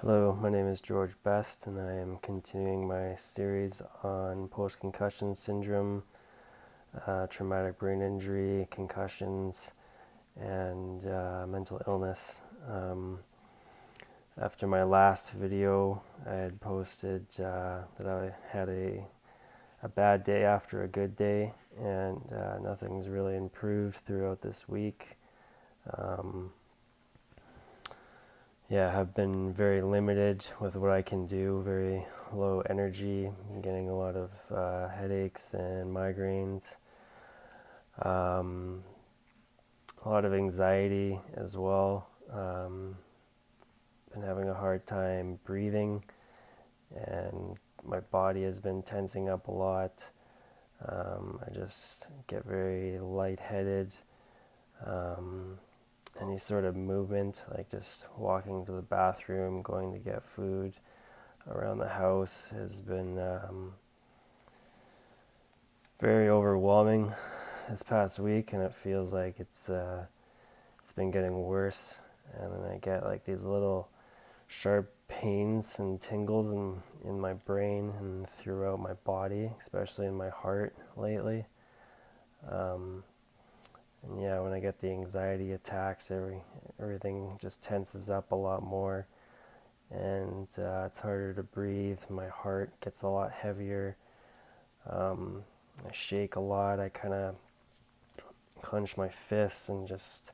Hello, my name is George Best, and I am continuing my series on post-concussion syndrome, traumatic brain injury, concussions, and mental illness. After my last video, I had posted that I had a bad day after a good day, and nothing's really improved throughout this week. Have been very limited with what I can do, very low energy, getting a lot of headaches and migraines, a lot of anxiety as well. Been having a hard time breathing, and my body has been tensing up a lot. I just get very lightheaded. Any sort of movement, like just walking to the bathroom, going to get food around the house, has been very overwhelming this past week, and it feels like it's been getting worse. And then I get like these little sharp pains and tingles in my brain and throughout my body, especially in my heart lately. And yeah, when I get the anxiety attacks, everything just tenses up a lot more, and it's harder to breathe. My heart gets a lot heavier. I shake a lot. I kind of clench my fists and just,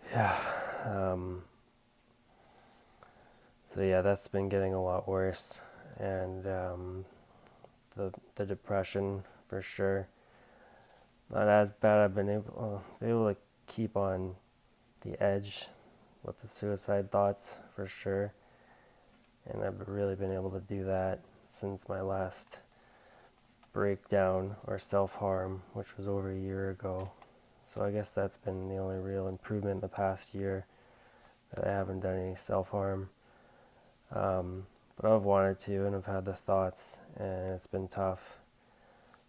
yeah. So yeah, that's been getting a lot worse, and the depression for sure. Not as bad. I've been able to keep on the edge with the suicide thoughts for sure, and I've really been able to do that since my last breakdown or self-harm, which was over a year ago. So I guess that's been the only real improvement in the past year, that I haven't done any self-harm. But I've wanted to, and I've had the thoughts, and it's been tough.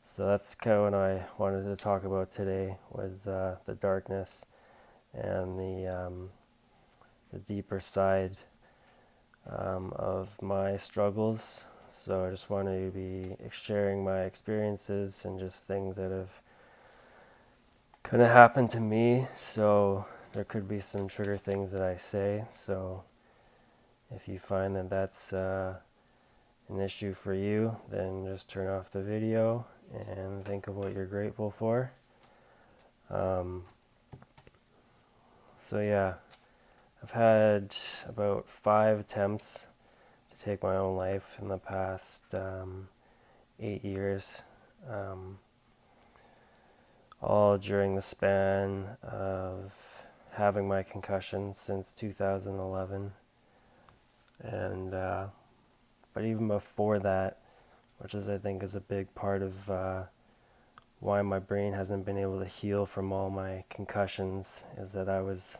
So that's kind of what I wanted to talk about today, was the darkness and the deeper side of my struggles. So I just want to be sharing my experiences and just things that have kind of happened to me. So there could be some trigger things that I say. So if you find that that's an issue for you, then just turn off the video and think of what you're grateful for. So yeah, I've had about 5 attempts to take my own life in the past 8 years, all during the span of having my concussion since 2011. And but even before that, which is I think is a big part of why my brain hasn't been able to heal from all my concussions, is that I was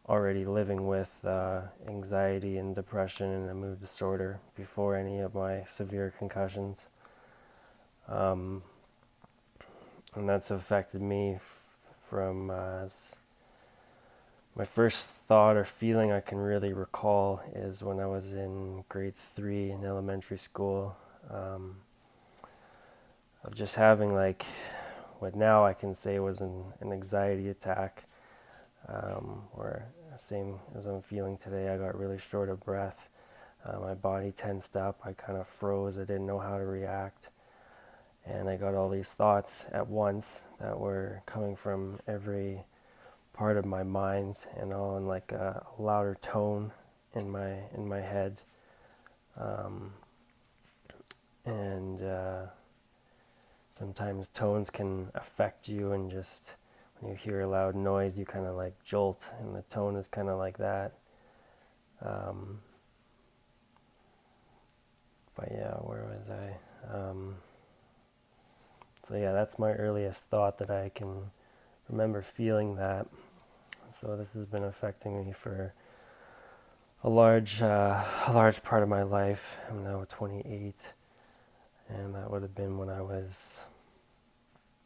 already living with anxiety and depression and a mood disorder before any of my severe concussions. And that's affected me from my first thought or feeling I can really recall is when I was in grade 3 in elementary school, of just having like what now I can say was an anxiety attack, where same as I'm feeling today. I got really short of breath. My body tensed up. I kind of froze. I didn't know how to react. And I got all these thoughts at once that were coming from every part of my mind, and all in like a louder tone in my head. And sometimes tones can affect you, and just when you hear a loud noise, you kind of like jolt, and the tone is kind of like that. But yeah, where was I? So yeah, that's my earliest thought that I can remember feeling that. So this has been affecting me for a large part of my life. I'm now 28, and that would have been when I was,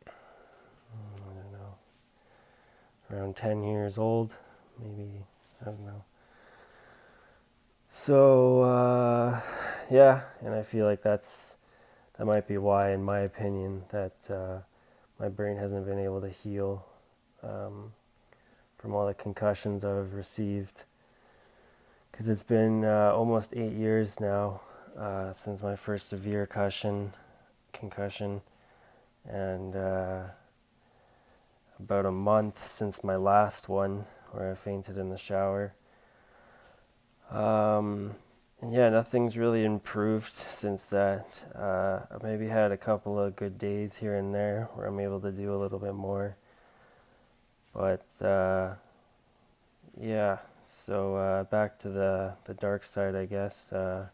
I don't know, around 10 years old, maybe, I don't know. So, yeah, and I feel like that might be why, in my opinion, that my brain hasn't been able to heal um, from all the concussions I've received. Because it's been almost 8 years now since my first severe concussion, and about a month since my last one, where I fainted in the shower. Um, yeah, nothing's really improved since that. I maybe had a couple of good days here and there where I'm able to do a little bit more. But yeah, so back to the dark side, I guess. The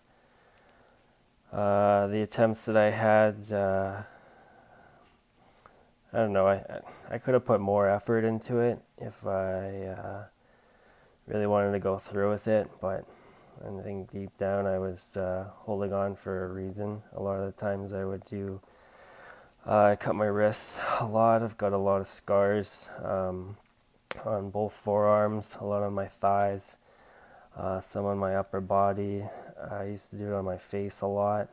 attempts that I had, I don't know, I could have put more effort into it if I really wanted to go through with it, but I think deep down I was holding on for a reason. A lot of the times I would I cut my wrists a lot. I've got a lot of scars on both forearms, a lot on my thighs, some on my upper body. I used to do it on my face a lot.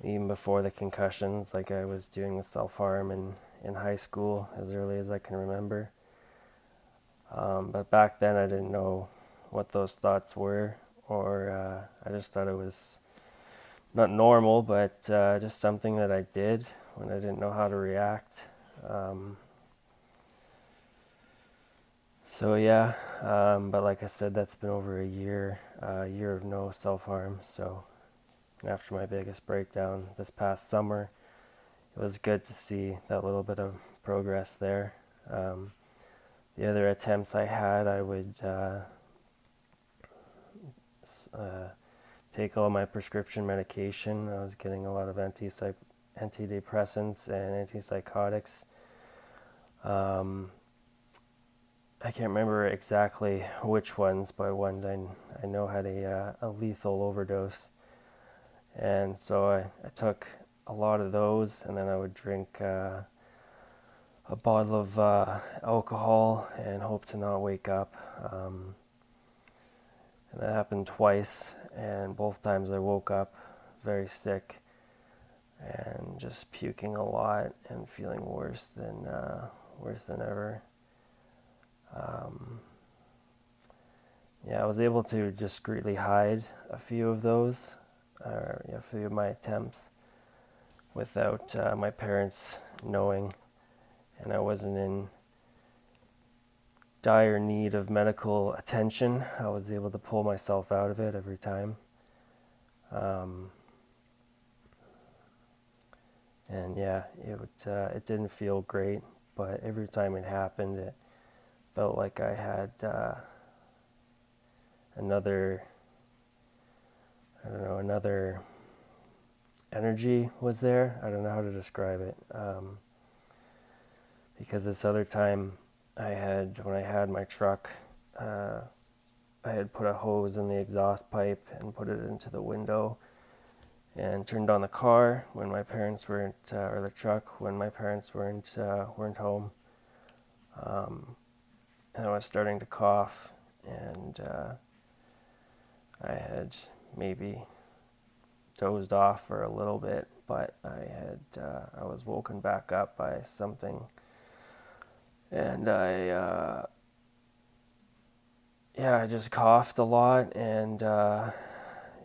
Even before the concussions, like I was doing with self-harm in high school as early as I can remember. But back then I didn't know what those thoughts were, or I just thought it was not normal, but just something that I did when I didn't know how to react. So yeah, but like I said, that's been over a year of no self-harm. So after my biggest breakdown this past summer, it was good to see that little bit of progress there. The other attempts I had, I would take all my prescription medication. I was getting a lot of antidepressants and antipsychotics. I can't remember exactly which ones, but ones I know had a lethal overdose. And so I took a lot of those, and then I would drink a bottle of alcohol and hope to not wake up. And that happened twice, and both times I woke up very sick and just puking a lot and feeling worse than ever. Yeah, I was able to discreetly hide a few of those, a few of my attempts, without my parents knowing, and I wasn't in dire need of medical attention. I was able to pull myself out of it every time. And yeah, it didn't feel great, but every time it happened, it felt like I had another energy was there. I don't know how to describe it. Because this other time when I had my truck, I had put a hose in the exhaust pipe and put it into the window and turned on the car when my parents weren't, or the truck when my parents weren't home. And I was starting to cough, and I had maybe dozed off for a little bit, but I was woken back up by something, and I just coughed a lot, and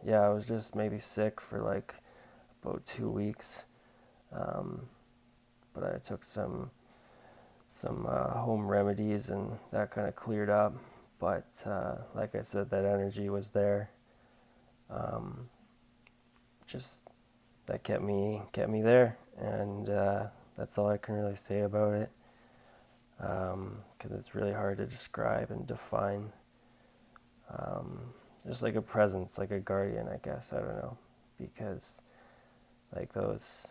yeah, I was just maybe sick for like about 2 weeks, but I took some home remedies, and that kind of cleared up. But like I said, that energy was there. Just that kept me there, and that's all I can really say about it, because it's really hard to describe and define. Just like a presence, like a guardian, I guess. I don't know, because like those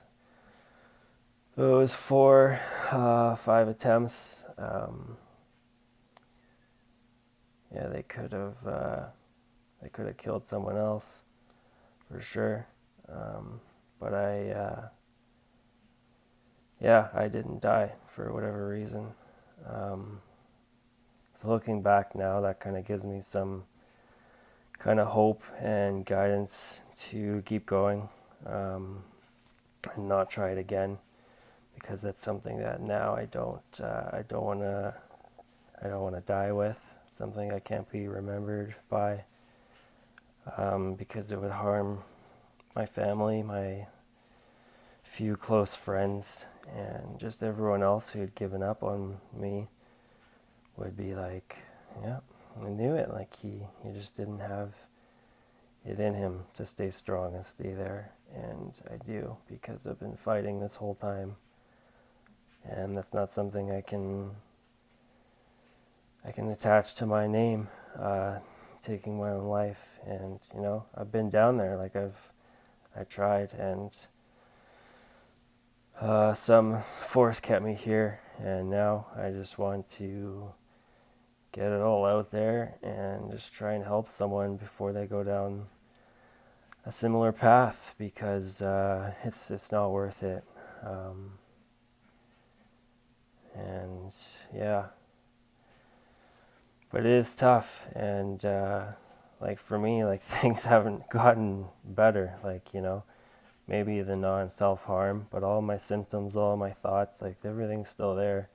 5 attempts, yeah, they could have killed someone else for sure. But I didn't die for whatever reason. So looking back now, that kind of gives me some kind of hope and guidance to keep going, and not try it again, because that's something that now I don't want to die with, something I can't be remembered by, because it would harm my family, my few close friends, and just everyone else who had given up on me would be like, yeah, I knew it. Like he just didn't have it in him to stay strong and stay there. And I do, because I've been fighting this whole time. And that's not something I can attach to my name, taking my own life. And, I've been down there, like I tried, and some force kept me here, and now I just want to get it all out there and just try and help someone before they go down a similar path, because it's not worth it. And yeah, but it is tough, and like for me, like things haven't gotten better, like maybe the non-self-harm, but all my symptoms, all my thoughts, like everything's still there.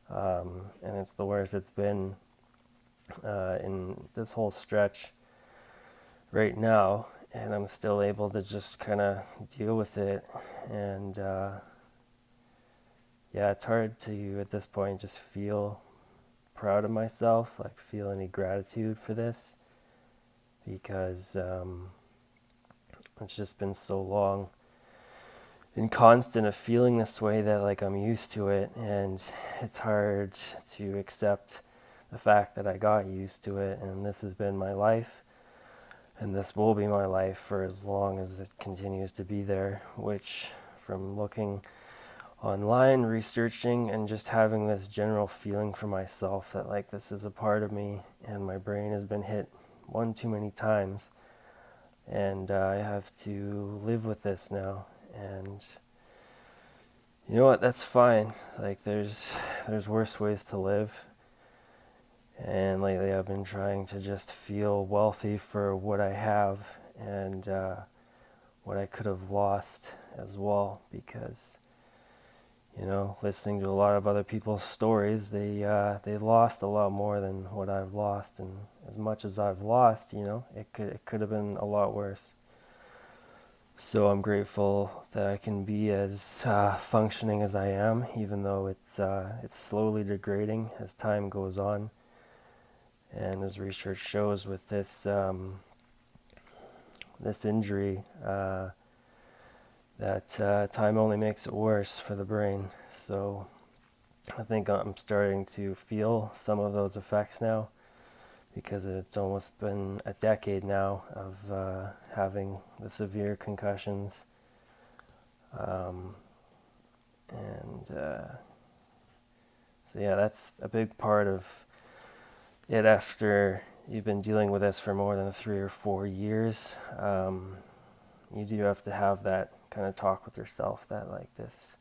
And it's the worst it's been in this whole stretch right now, and I'm still able to just kind of deal with it. And yeah, it's hard to, at this point, just feel proud of myself, like feel any gratitude for this, because it's just been so long and constant of feeling this way that like I'm used to it, and it's hard to accept the fact that I got used to it, and this has been my life, and this will be my life for as long as it continues to be there, which, from looking online, researching, and just having this general feeling for myself that like this is a part of me, and my brain has been hit one too many times, and I have to live with this now. And you know what, that's fine. Like there's worse ways to live, and lately I've been trying to just feel wealthy for what I have, and what I could have lost as well, because listening to a lot of other people's stories, they lost a lot more than what I've lost, and as much as I've lost, it could have been a lot worse. So I'm grateful that I can be as functioning as I am, even though it's slowly degrading as time goes on. And as research shows with this this injury, that time only makes it worse for the brain. So I think I'm starting to feel some of those effects now, because it's almost been a decade now of having the severe concussions. And so yeah, that's a big part of it. After you've been dealing with this for more than 3 or 4 years, you do have to have that kind of talk with yourself that like this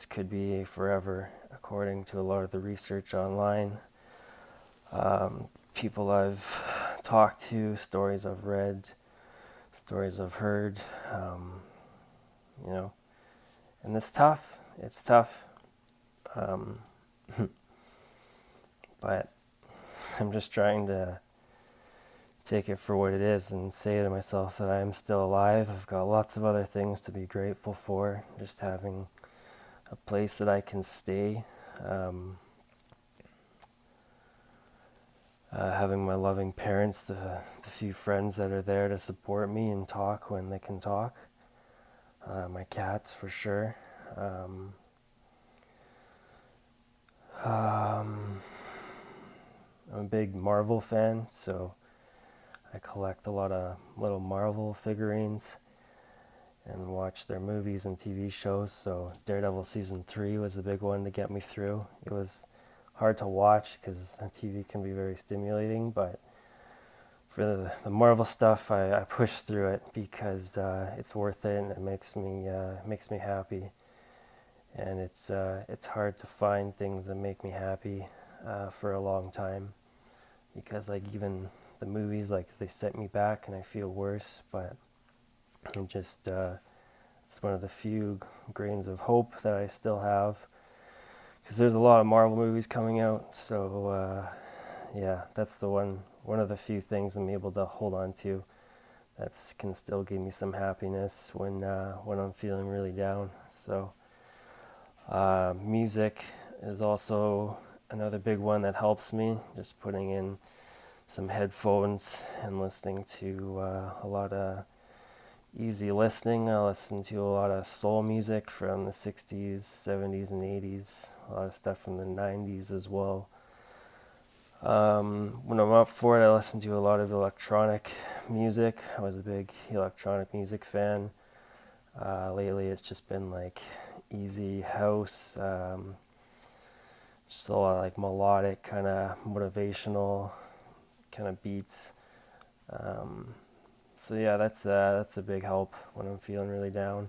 could be forever, according to a lot of the research online. People I've talked to, stories I've read, stories I've heard, and it's tough. It's tough. But I'm just trying to take it for what it is and say to myself that I am still alive. I've got lots of other things to be grateful for. Just having a place that I can stay, having my loving parents, the few friends that are there to support me and talk when they can talk, my cats for sure. I'm a big Marvel fan, so I collect a lot of little Marvel figurines and watch their movies and TV shows. So Daredevil Season 3 was a big one to get me through. It was hard to watch because the TV can be very stimulating, but for the Marvel stuff, I push through it because it's worth it, and it makes me happy. And it's hard to find things that make me happy for a long time, because like even the movies, like they set me back and I feel worse, but I'm just, it's one of the few grains of hope that I still have, because there's a lot of Marvel movies coming out. So yeah, that's the one of the few things I'm able to hold on to that can still give me some happiness when I'm feeling really down. So music is also another big one that helps me. Just putting in some headphones and listening to a lot of easy listening. I listen to a lot of soul music from the 60s, 70s, and 80s. A lot of stuff from the 90s as well. When I'm up for it, I listen to a lot of electronic music. I was a big electronic music fan. Lately, it's just been like easy house, just a lot of like melodic, kind of motivational kind of beats. So yeah, that's a big help when I'm feeling really down.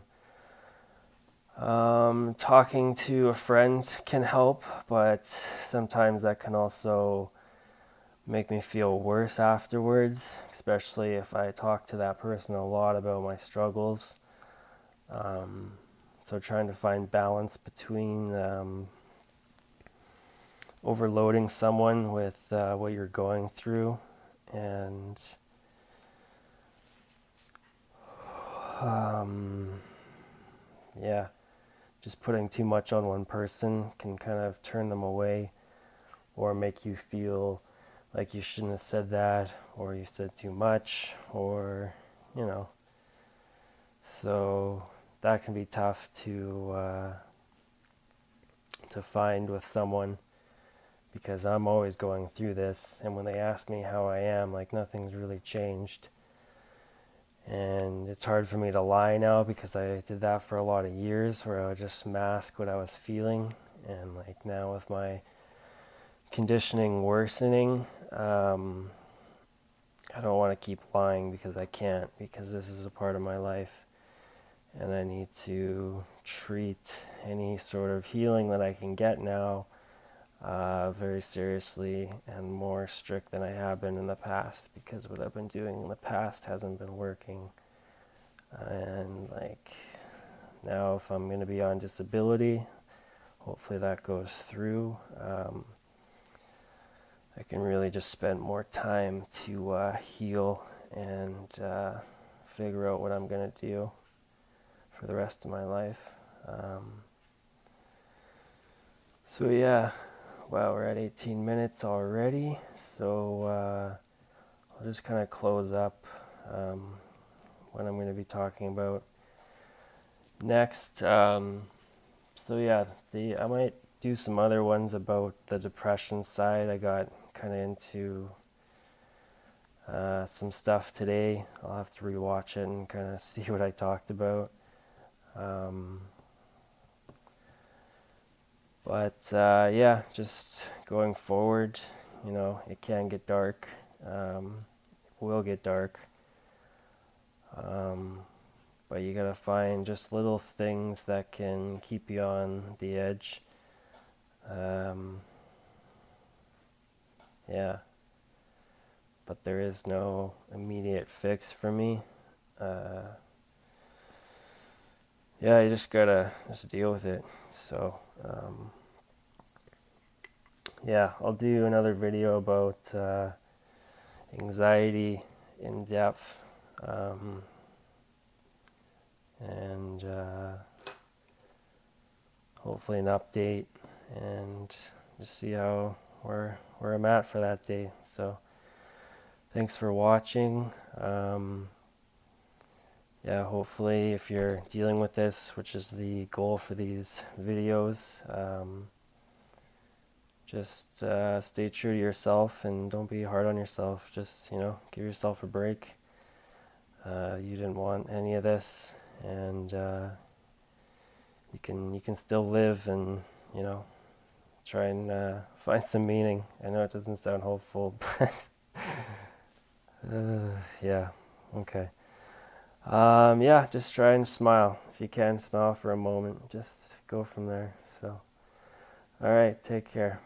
Talking to a friend can help, but sometimes that can also make me feel worse afterwards, especially if I talk to that person a lot about my struggles. So trying to find balance between overloading someone with what you're going through, and yeah, just putting too much on one person can kind of turn them away or make you feel like you shouldn't have said that, or you said too much, or you know. So that can be tough to find with someone, because I'm always going through this, and when they ask me how I am, like nothing's really changed. And it's hard for me to lie now, because I did that for a lot of years, where I would just mask what I was feeling. And like now with my conditioning worsening, I don't want to keep lying, because I can't, because this is a part of my life. And I need to treat any sort of healing that I can get now very seriously and more strict than I have been in the past, because what I've been doing in the past hasn't been working. And like now, if I'm going to be on disability, hopefully that goes through. I can really just spend more time to heal and figure out what I'm going to do for the rest of my life. So yeah, wow, we're at 18 minutes already. So I'll just kind of close up what I'm going to be talking about next. So yeah, I might do some other ones about the depression side. I got kind of into some stuff today. I'll have to rewatch it and kind of see what I talked about. But yeah, just going forward, you know, it can get dark. It will get dark. But you gotta find just little things that can keep you on the edge. Yeah. But there is no immediate fix for me. Yeah, you just gotta just deal with it. So, yeah, I'll do another video about anxiety in depth, and hopefully an update, and just see where I'm at for that day. So, thanks for watching. Yeah, hopefully if you're dealing with this, which is the goal for these videos, just stay true to yourself and don't be hard on yourself. Just, you know, give yourself a break. You didn't want any of this, and you can still live and, you know, try and find some meaning. I know it doesn't sound hopeful, but yeah, okay. Yeah, just try and smile. If you can, smile for a moment. Just go from there. So, all right, take care.